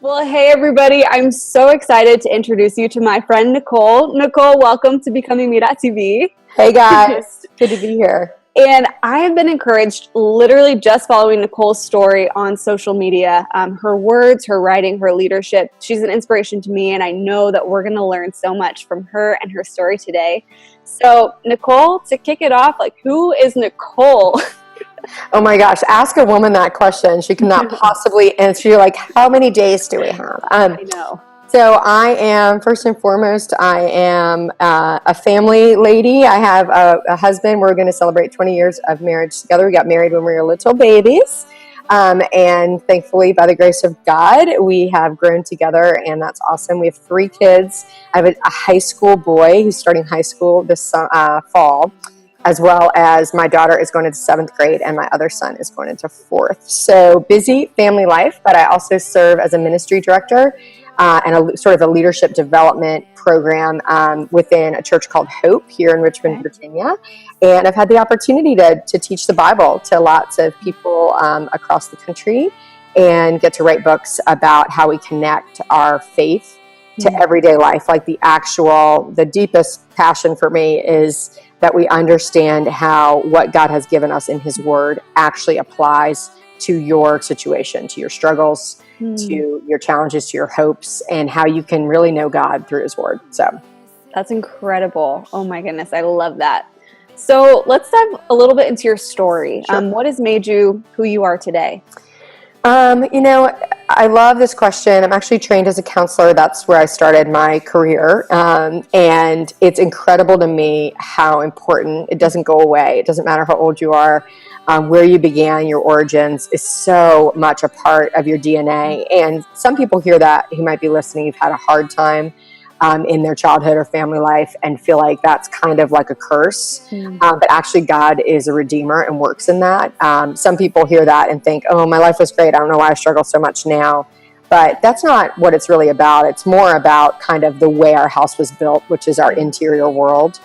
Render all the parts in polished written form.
Well, hey everybody, I'm so excited to introduce you to my friend Nicole. Nicole, welcome to BecomingMeTV. Hey guys, good to be here. And I have been encouraged literally just following Nicole's story on social media. Her words, her writing, her leadership. She's an inspiration to me, and I know that we're going to learn so much from her and her story today. So Nicole, to kick it off, who is Nicole? Oh my gosh, ask a woman that question. She cannot possibly answer you like, how many days do we have? I know. So I am, first and foremost, I am a family lady. I have a husband. We're going to celebrate 20 years of marriage together. We got married when we were little babies. And thankfully, by the grace of God, we have grown together, and that's awesome. We have 3 kids. I have a high school boy who's starting high school this fall, as well as my daughter is going into 7th grade and my other son is going into 4th. So busy family life, but I also serve as a ministry director and a sort of a leadership development program within a church called Hope here in Richmond, Virginia. And I've had the opportunity to teach the Bible to lots of people across the country and get to write books about how we connect our faith to everyday life. Like the deepest passion for me is that we understand how what God has given us in His Word actually applies to your situation, to your struggles, to your challenges, to your hopes, and how you can really know God through His Word. So that's incredible. Oh my goodness, I love that. So let's dive a little bit into your story. Sure. What has made you who you are today? I love this question. I'm actually trained as a counselor. That's where I started my career. And it's incredible to me how important, it doesn't go away. It doesn't matter how old you are, where you began, your origins is so much a part of your DNA. And some people hear that who might be listening, you've had a hard time in their childhood or family life and feel like that's kind of like a curse. But actually God is a redeemer and works in that. Some people hear that and think, oh, my life was great. I don't know why I struggle so much now. But that's not what it's really about. It's more about kind of the way our house was built, which is our interior world.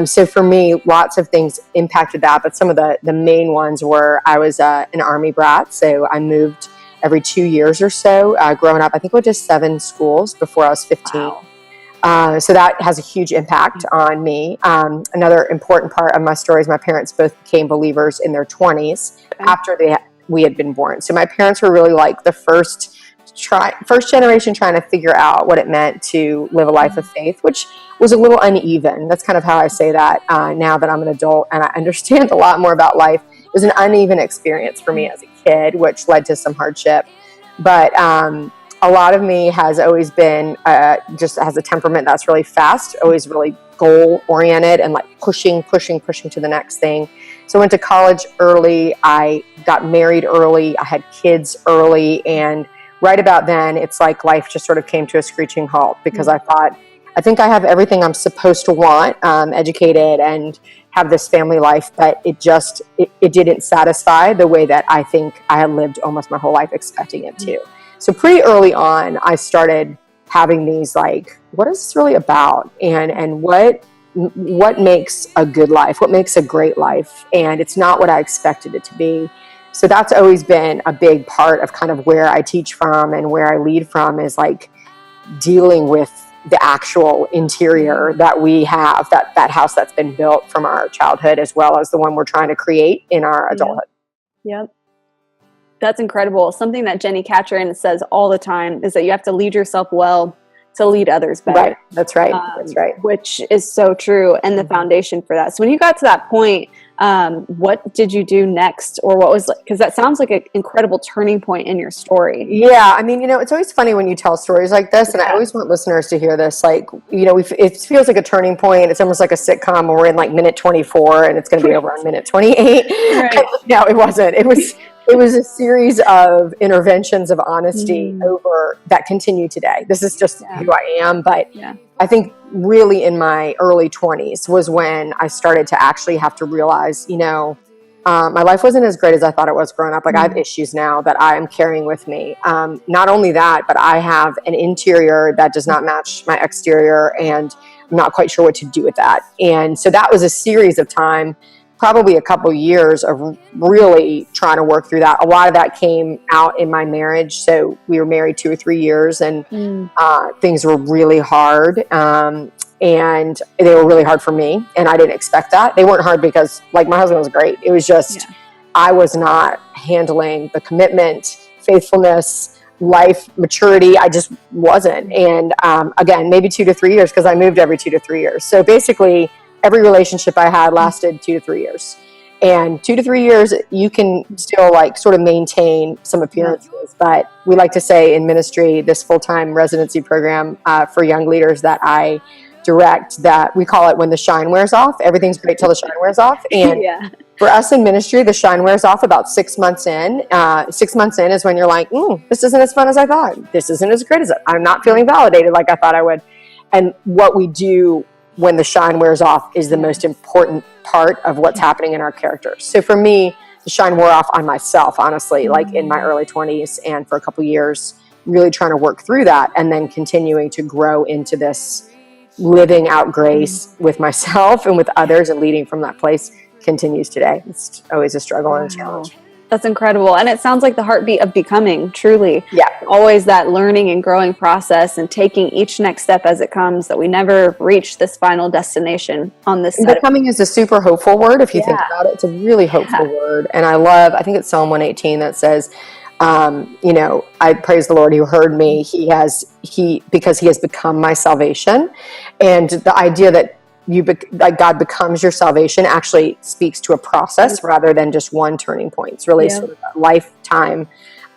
So for me, lots of things impacted that. But some of the main ones were I was an Army brat. So I moved every 2 years or so. Growing up, I think we went to 7 schools before I was 15. Wow. So that has a huge impact on me. Another important part of my story is my parents both became believers in their 20s after we had been born. So my parents were really like the first generation trying to figure out what it meant to live a life of faith, which was a little uneven. That's kind of how I say that now that I'm an adult and I understand a lot more about life. It was an uneven experience for me as a kid, which led to some hardship. But a lot of me has always been just has a temperament that's really fast, always really goal-oriented and like pushing to the next thing. So I went to college early. I got married early. I had kids early. And right about then, it's like life just sort of came to a screeching halt because I thought, I think I have everything I'm supposed to want, educated and have this family life, but it didn't satisfy the way that I think I had lived almost my whole life expecting it to. So pretty early on, I started having these like, what is this really about? And what makes a good life? What makes a great life? And it's not what I expected it to be. So that's always been a big part of kind of where I teach from and where I lead from is like dealing with the actual interior that we have, that house that's been built from our childhood as well as the one we're trying to create in our adulthood. Yep. That's incredible. Something that Jenny Catron says all the time is that you have to lead yourself well to lead others better. Right. That's right. That's right. Which is so true, and the foundation for that. So when you got to that point, what did you do next, or what was, because that sounds like an incredible turning point in your story. Yeah, I mean, it's always funny when you tell stories like this, and I always want listeners to hear this. Like, it feels like a turning point. It's almost like a sitcom where we're in like minute 24, and it's going to be over on minute 28. Right. No, it wasn't. It was a series of interventions of honesty over that continue today. This is just who I am. But I think really in my early 20s was when I started to actually have to realize, my life wasn't as great as I thought it was growing up. Like I have issues now that I am carrying with me. Not only that, but I have an interior that does not match my exterior, and I'm not quite sure what to do with that. And so that was a series of time probably a couple years of really trying to work through that. A lot of that came out in my marriage. So we were married 2 or 3 years, and things were really hard. And they were really hard for me, and I didn't expect that. They weren't hard because, like, my husband was great. It was just, I was not handling the commitment, faithfulness, life maturity. I just wasn't. And again, maybe 2 to 3 years, because I moved every 2 to 3 years. So basically, every relationship I had lasted 2 to 3 years. And 2 to 3 years, you can still like sort of maintain some appearances. But we like to say in ministry, this full-time residency program for young leaders that I direct, that we call it when the shine wears off. Everything's great till the shine wears off. And for us in ministry, the shine wears off about 6 months in. 6 months in is when you're like, this isn't as fun as I thought. This isn't as great as I'm not feeling validated like I thought I would. And what we do when the shine wears off is the most important part of what's happening in our characters. So for me, the shine wore off on myself, honestly, like in my early 20s, and for a couple years, really trying to work through that, and then continuing to grow into this living out grace with myself and with others, and leading from that place continues today. It's always a struggle and a challenge. That's incredible. And it sounds like the heartbeat of becoming, truly. Yeah. Always that learning and growing process, and taking each next step as it comes, that we never reach this final destination on this side. Becoming is a super hopeful word if you think about it. It's a really hopeful word. And I think it's Psalm 118 that says, I praise the Lord who heard me. Because he has become my salvation. And the idea that God becomes your salvation actually speaks to a process rather than just one turning point. It's really sort of a lifetime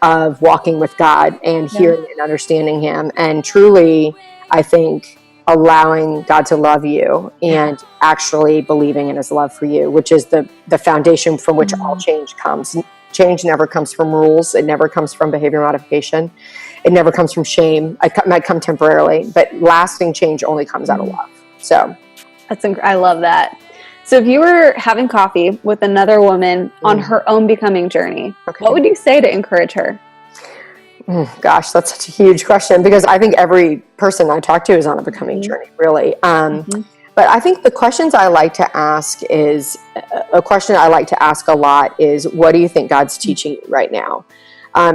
of walking with God and hearing and understanding him, and truly, I think, allowing God to love you and actually believing in his love for you, which is the foundation from which all change comes. Change never comes from rules. It never comes from behavior modification. It never comes from shame. It might come temporarily, but lasting change only comes out of love. So I love that. So if you were having coffee with another woman on her own becoming journey, what would you say to encourage her? Gosh, that's such a huge question, because I think every person I talk to is on a becoming journey, really. But I think the questions I like to ask is, a question I like to ask a lot is, what do you think God's teaching you right now?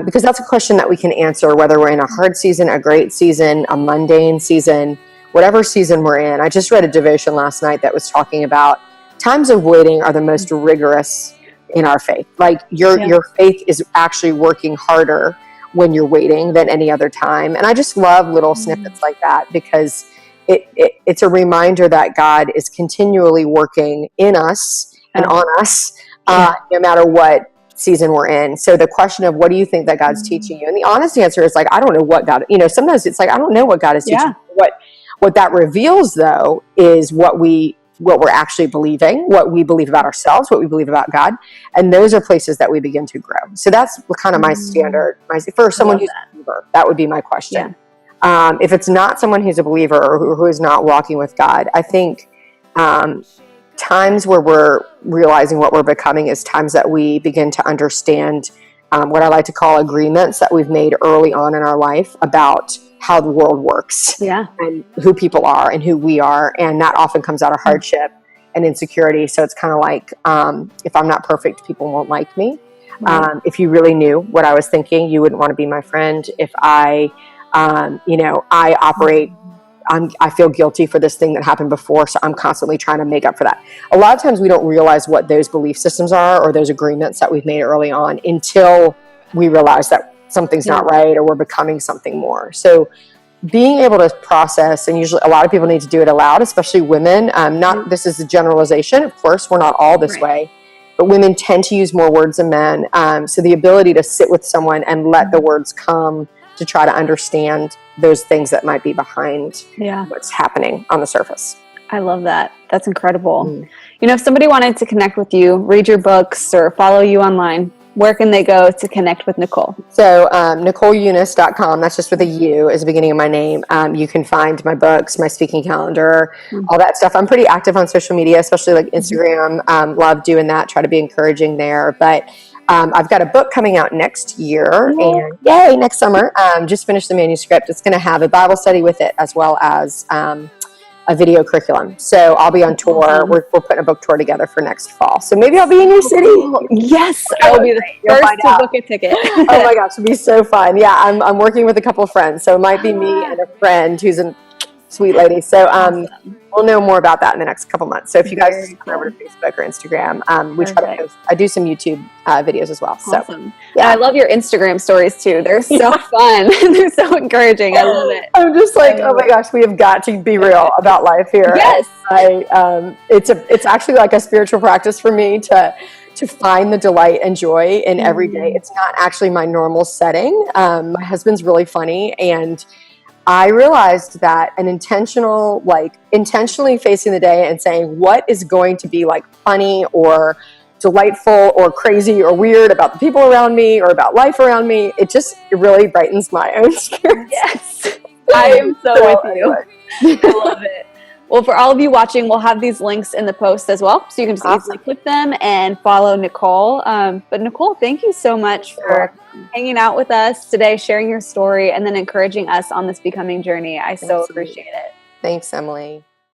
Because that's a question that we can answer whether we're in a hard season, a great season, a mundane season, whatever season we're in. I just read a devotion last night that was talking about times of waiting are the most rigorous in our faith. Like your faith is actually working harder when you're waiting than any other time. And I just love little snippets like that, because it's a reminder that God is continually working in us and on us, no matter what season we're in. So the question of, what do you think that God's teaching you? And the honest answer is like, I don't know what God, sometimes it's like, I don't know what God is teaching. What that reveals, though, is what we're actually believing, what we believe about ourselves, what we believe about God. And those are places that we begin to grow. So that's kind of my standard. For someone who's a believer, that would be my question. If it's not someone who's a believer or who is not walking with God, I think times where we're realizing what we're becoming is times that we begin to understand what I like to call agreements that we've made early on in our life about how the world works and who people are and who we are. And that often comes out of hardship and insecurity. So it's kind of like, if I'm not perfect, people won't like me. If you really knew what I was thinking, you wouldn't want to be my friend. If I I feel guilty for this thing that happened before, so I'm constantly trying to make up for that. A lot of times we don't realize what those belief systems are, or those agreements that we've made early on, until we realize that something's not right, or we're becoming something more. So being able to process, and usually a lot of people need to do it aloud, especially women. This is a generalization. Of course, we're not all this way, but women tend to use more words than men. So the ability to sit with someone and let the words come, to try to understand those things that might be behind what's happening on the surface. I love that. That's incredible. If somebody wanted to connect with you, read your books, or follow you online, where can they go to connect with Nicole? So NicoleUnice.com, that's just with a U as the beginning of my name. You can find my books, my speaking calendar, all that stuff. I'm pretty active on social media, especially like Instagram. Love doing that, try to be encouraging there. But I've got a book coming out next year, and next summer. Just finished the manuscript. It's going to have a Bible study with it, as well as a video curriculum. So I'll be on tour. Awesome. We're putting a book tour together for next fall. So maybe I'll be in your city. Yes, I'll be the first to book a ticket. Oh my gosh, it'll be so fun. Yeah, I'm working with a couple of friends. So it might be me and a friend who's a sweet lady. So we'll know more about that in the next couple months. So if you guys come over to Facebook or Instagram, we try to post. I do some YouTube videos as well. So awesome. Yeah, I love your Instagram stories too. They're so fun. They're so encouraging. I love it. I'm just like, oh my gosh, we have got to be real about life here. Yes. It's actually like a spiritual practice for me to find the delight and joy in every day. It's not actually my normal setting. My husband's really funny, and I realized that intentionally facing the day and saying what is going to be like funny or delightful or crazy or weird about the people around me or about life around me, it really brightens my own spirit. Yes, I am so with you. Anyway. I love it. Well, for all of you watching, we'll have these links in the post as well, so you can just easily click them and follow Nicole. But Nicole, thank you so much for hanging out with us today, sharing your story, and then encouraging us on this becoming journey. I so appreciate it. Thanks, Emily.